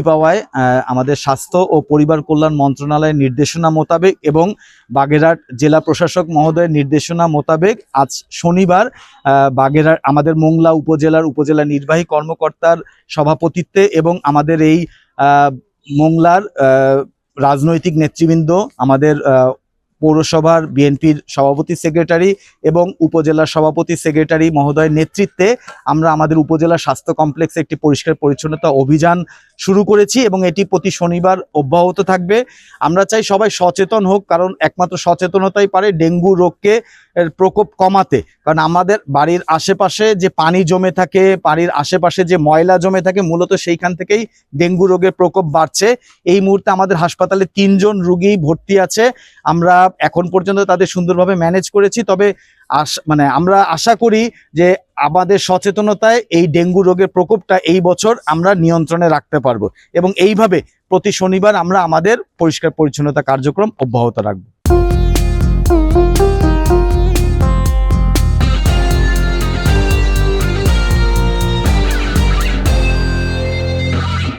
পাওয়ায় আমাদের স্বাস্থ্য ও পরিবার কল্যাণ মন্ত্রণালয়ের নির্দেশনা মোতাবেক এবং বাগেরহাট জেলা প্রশাসক মহোদয়ের নির্দেশনা মোতাবেক আজ শনিবার বাগেরহাট আমাদের মোংলা উপজেলা নির্বাহী কর্মকর্তার সভাপতিত্বে এবং আমাদের এই মোংলার রাজনৈতিক নেতৃবৃন্দ, আমাদের পৌরসভার বিএনপির সভাপতি সেক্রেটারি এবং উপজেলার সভাপতি সেক্রেটারি মহোদয়ের নেতৃত্বে আমরা আমাদের উপজেলা স্বাস্থ্য কমপ্লেক্সে একটি পরিষ্কার পরিচ্ছন্নতা অভিযান শুরু করেছি এবং এটি প্রতি শনিবার অব্যাহত থাকবে। আমরা চাই সবাই সচেতন হোক, কারণ একমাত্র সচেতনতাই পারে ডেঙ্গু রোগকে প্রকোপ কমাতে। কারণ আমাদের বাড়ির আশেপাশে যে পানি জমে থাকে, বাড়ির আশেপাশে যে ময়লা জমে থাকে, মূলত সেইখান থেকেই ডেঙ্গু রোগের প্রকোপ বাড়ছে। এই মুহূর্তে আমাদের হাসপাতালে 3 জন রোগী ভর্তি আছে। আমরা এখন পর্যন্ত তাদের সুন্দরভাবে ম্যানেজ করেছি, তবে আমরা আশা করি যে আমাদের সচেতনতায় এই ডেঙ্গু রোগের প্রকোপটা এই বছর আমরা নিয়ন্ত্রণে রাখতে পারবো এবং এইভাবে প্রতি শনিবার আমরা আমাদের পরিষ্কার পরিচ্ছন্নতা কার্যক্রম অব্যাহত রাখবো।